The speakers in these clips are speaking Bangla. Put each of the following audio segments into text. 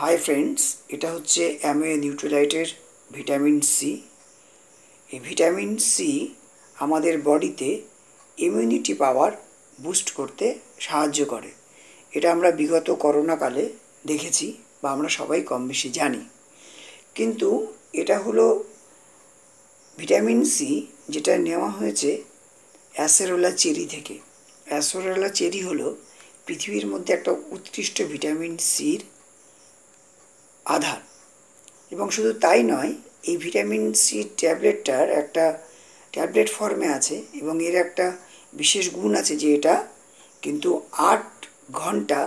হাই ফ্রেন্ডস, এটা হচ্ছে অ্যামোয়ে নিউট্রিলাইটের ভিটামিন সি। এই ভিটামিন সি আমাদের বডিতে ইমিউনিটি পাওয়ার বুস্ট করতে সাহায্য করে। এটা আমরা বিগত করোনাকালে দেখেছি বা আমরা সবাই কম বেশি জানি। কিন্তু এটা হলো ভিটামিন সি যেটা নেওয়া হয়েছে অ্যাসেরোলা চেরি থেকে। অ্যাসেরোলা চেরি হলো পৃথিবীর মধ্যে একটা উৎকৃষ্ট ভিটামিন সির আধার। এবং শুধু তাই নয়, এই ভিটামিন সি ট্যাবলেটটার একটা ট্যাবলেট ফর্মে আছে এবং এর একটা বিশেষ গুণ আছে যে এটা কিন্তু 8 ঘন্টা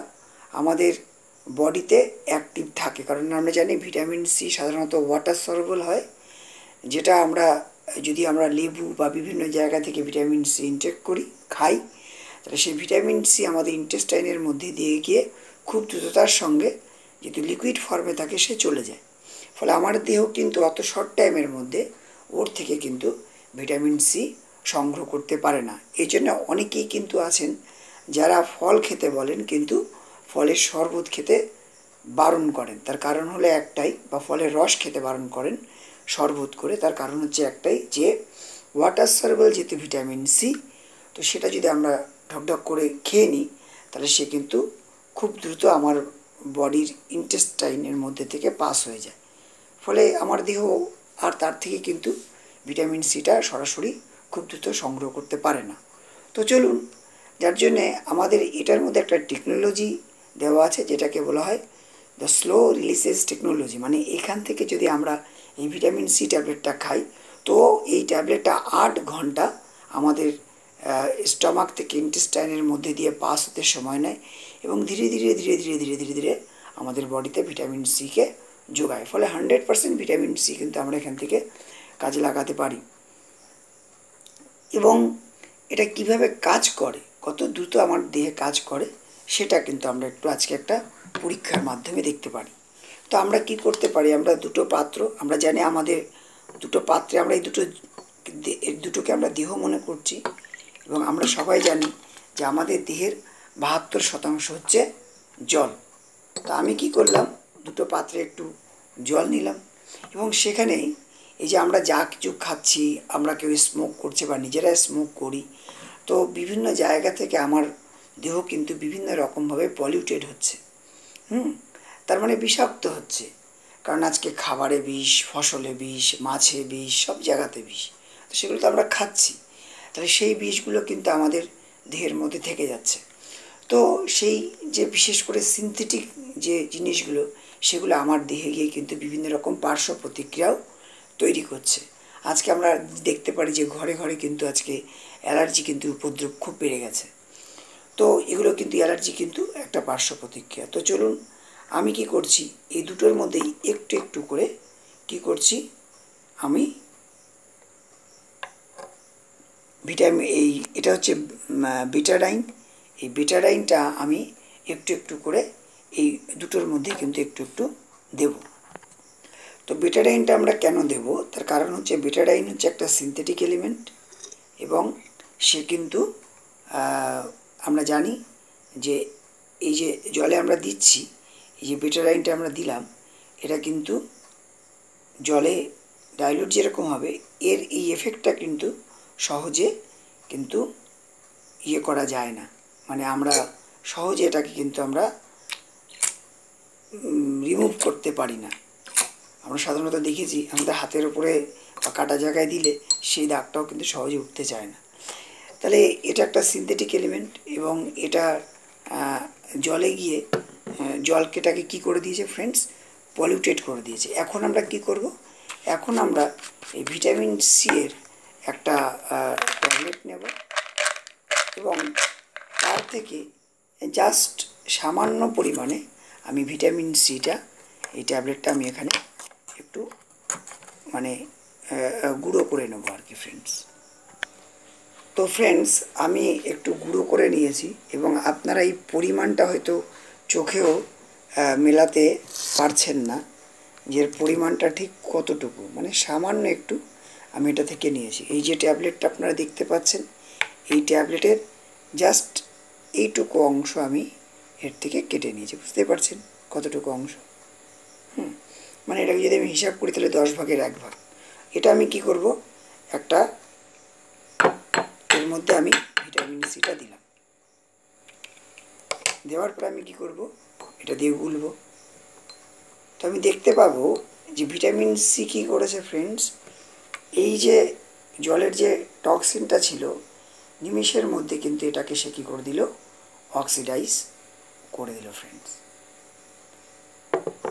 আমাদের বডিতে অ্যাক্টিভ থাকে। কারণ আমরা জানি ভিটামিন সি সাধারণত ওয়াটার সলুবল হয়, যেটা আমরা যদি আমরা লেবু বা বিভিন্ন জায়গা থেকে ভিটামিন সি ইনটেক করি, খাই, তাহলে সেই ভিটামিন সি আমাদের ইন্টেস্টাইনের মধ্যে দিয়ে গিয়ে খুব দ্রুততার সঙ্গে যেহেতু লিকুইড ফর্মে থাকে সে চলে যায়। ফলে আমার দেহ কিন্তু অত শর্ট টাইমের মধ্যে ওর থেকে কিন্তু ভিটামিন সি সংগ্রহ করতে পারে না। এই জন্য অনেকেই কিন্তু আছেন যারা ফল খেতে বলেন কিন্তু ফলের শরবত খেতে বারণ করেন। তার কারণ হলো একটাই, বা ফলের রস খেতে বারণ করেন শরবত করে, তার কারণ হচ্ছে একটাই যে ওয়াটার সলুবল যেহেতু ভিটামিন সি, তো সেটা যদি আমরা ঢকঢক করে খেয়ে নিই তাহলে সে কিন্তু খুব দ্রুত আমার বডির ইন্টেস্টাইনের মধ্যে থেকে পাস হয়ে যায়। ফলে আমার দেহ আর তার থেকে কিন্তু ভিটামিন সিটা সরাসরি খুব দ্রুত সংগ্রহ করতে পারে না। তো চলুন, যার জন্যে আমাদের এটার মধ্যে একটা টেকনোলজি দেওয়া আছে যেটাকে বলা হয় দ্য স্লো রিলিসেস টেকনোলজি। মানে এখান থেকে যদি আমরা এই ভিটামিন সি ট্যাবলেটটা খাই তো এই ট্যাবলেটটা 8 ঘন্টা আমাদের স্টমাক থেকে ইন্টেস্টাইনের মধ্যে দিয়ে পাস হতে সময় নেয় এবং ধীরে ধীরে ধীরে ধীরে ধীরে ধীরে ধীরে আমাদের বডিতে ভিটামিন সিকে যোগায়। ফলে 100% ভিটামিন সি কিন্তু আমরা এখান থেকে কাজে লাগাতে পারি। এবং এটা কিভাবে কাজ করে, কত দ্রুত আমার দেহে কাজ করে, সেটা কিন্তু আমরা একটু আজকে একটা পরীক্ষার মাধ্যমে দেখতে পারি। তো আমরা কি করতে পারি, আমরা দুটো পাত্র, আমরা জানি আমাদের দুটো পাত্রে আমরা এই দুটোকে আমরা দেহ মনে করছি এবং আমরা সবাই জানি যে আমাদের দেহের 72% হচ্ছে জল। তো আমি কি করলাম, দুটো পাত্রে একটু জল নিলাম এবং সেখানেই এই যে আমরা যা কিছু খাচ্ছি, আমরা কেউ স্মোক করছে বা নিজেরা স্মোক করি, তো বিভিন্ন জায়গা থেকে আমার দেহ কিন্তু বিভিন্ন রকমভাবে পলিউটেড হচ্ছে। তার মানে বিষাক্ত হচ্ছে, কারণ আজকে খাবারে বিষ, ফসলে বিষ, মাছে বিষ, সব জায়গাতে বিষ। তো সেগুলো তো আমরা খাচ্ছি, তাহলে সেই বিষগুলো কিন্তু আমাদের দেহের মধ্যে থেকে যাচ্ছে। তো সেই যে বিশেষ করে সিনথেটিক যে জিনিসগুলো, সেগুলো আমার দেহে গিয়ে কিন্তু বিভিন্ন রকম পার্শ্ব প্রতিক্রিয়াও তৈরি করছে। আজকে আমরা দেখতে পারি যে ঘরে ঘরে কিন্তু আজকে অ্যালার্জি কিন্তু উপদ্রব খুব বেড়ে গেছে। তো এগুলো কিন্তু অ্যালার্জি কিন্তু একটা পার্শ্ব প্রতিক্রিয়া। তো চলুন, আমি কি করছি, এই দুটোর মধ্যেই একটু একটু করে কি করছি, আমি এটা হচ্ছে বেটাডাইন। এই বেটাডাইনটা আমি একটু একটু করে এই দুটোর মধ্যে কিন্তু একটু একটু দেব। তো বেটাডাইনটা আমরা কেন দেব, তার কারণ হচ্ছে বেটাডাইন হচ্ছে একটা সিনথেটিক এলিমেন্ট এবং সে কিন্তু আমরা জানি যে এই যে জলে আমরা দিচ্ছি, এই যে বেটাডাইনটা আমরা দিলাম, এটা কিন্তু জলে ডাইলুট যেরকম হবে, এর এই এফেক্টটা কিন্তু সহজে কিন্তু করা যায় না। মানে আমরা সহজে এটাকে কিন্তু আমরা রিমুভ করতে পারি না। আমরা সাধারণত দেখেছি আমাদের হাতের উপরে বা কাটা জায়গায় দিলে সেই দাগটাও কিন্তু সহজে উঠতে চায় না। তাহলে এটা একটা সিনথেটিক এলিমেন্ট এবং এটা জলে গিয়ে জলকেটাকে কি করে দিয়েছে ফ্রেন্ডস, পলিউটেড করে দিয়েছে। এখন আমরা কি করব, এখন আমরা এই ভিটামিন সি এর একটা ট্যাবলেট নেব এবং তার থেকে জাস্ট সামান্য পরিমাণে আমি ভিটামিন সিটা, এই ট্যাবলেটটা আমি এখানে একটু মানে গুঁড়ো করে নেবো আর কি ফ্রেন্ডস। তো ফ্রেন্ডস, আমি একটু গুঁড়ো করে নিয়েছি এবং আপনারা এই পরিমাণটা হয়তো চোখেও মেলাতে পারছেন না যে এর পরিমাণটা ঠিক কতটুকু, মানে সামান্য একটু আমি এটা থেকে নিয়েছি। এই যে ট্যাবলেটটা আপনারা দেখতে পাচ্ছেন, এই ট্যাবলেটের জাস্ট এইটুকু অংশ আমি এর থেকে কেটে নিয়েছি। বুঝতে পারছেন কতটুকু অংশ। মানে এটাকে যদি আমি হিসাব করি তাহলে 10/1 এটা আমি কি করব, একটা এর মধ্যে আমি ভিটামিন সিটা দিলাম। দেওয়ার পর আমি কি করব, এটা দিয়ে গুলবো। তো আমি দেখতে পাবো যে ভিটামিন সি কী করেছে ফ্রেন্ডস, এই যে জলের যে টক্সিনটা ছিল নিমেষের মধ্যে কিন্তু এটাকে সে কী করে দিল, অক্সিডাইজ করে দিল ফ্রেন্ডস।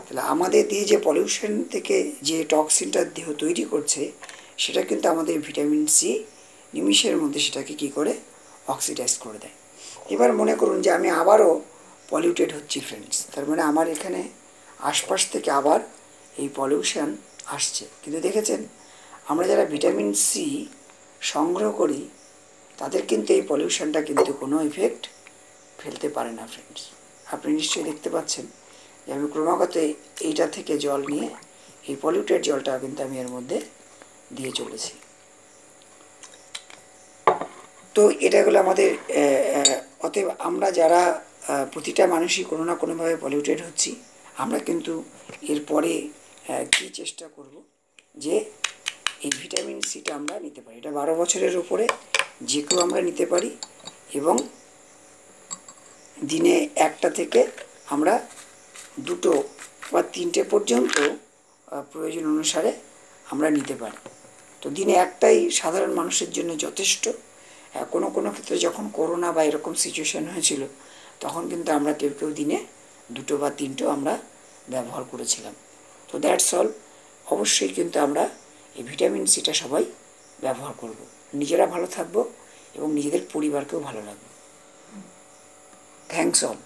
তাহলে আমাদের দিয়ে যে পলিউশন থেকে যে টক্সিনটা দেহ তৈরি করছে সেটা কিন্তু আমাদের ভিটামিন সি নিমেষের মধ্যে সেটাকে কী করে অক্সিডাইজ করে দেয়। এবার মনে করুন যে আমি আবারও পলিউটেড হচ্ছি ফ্রেন্ডস, তার মানে আমার এখানে আশপাশ থেকে আবার এই পলিউশন আসছে। কিন্তু দেখেছেন আমরা যারা ভিটামিন সি সংগ্রহ করি তাদের কিন্তু এই পলিউশনটা কিন্তু কোনো ইফেক্ট ফেলতে পারে না ফ্রেন্ডস। আপনি নিশ্চয়ই দেখতে পাচ্ছেন যে আমি ক্রমাগত এইটা থেকে জল নিয়ে এই পলিউটেড জলটা কিন্তু আমি এর মধ্যে দিয়ে চলেছি। তো এটা হলো আমাদের অতএব আমরা যারা প্রতিটা মানুষই কোনো না কোনোভাবে পলিউটেড হচ্ছি, আমরা কিন্তু এরপরে কী চেষ্টা করব যে এই ভিটামিন সিটা আমরা নিতে পারি। এটা 12 বছরের উপরে যে কেউ আমরা নিতে পারি এবং দিনে একটা থেকে আমরা 2 বা 3টে পর্যন্ত প্রয়োজন অনুসারে আমরা নিতে পারি। তো দিনে একটাই সাধারণ মানুষের জন্য যথেষ্ট। কোনো কোনো ক্ষেত্রে যখন করোনা বা এরকম সিচুয়েশান হয়েছিল তখন কিন্তু আমরা কেউ কেউ দিনে 2 বা 3টো আমরা ব্যবহার করেছিলাম। তো দ্যাটস অল। অবশ্যই কিন্তু আমরা এই ভিটামিন সিটা সবাই ব্যবহার করব, নিজেরা ভালো থাকবো এবং নিজেদের পরিবারকেও ভালো রাখবো। Thanks all.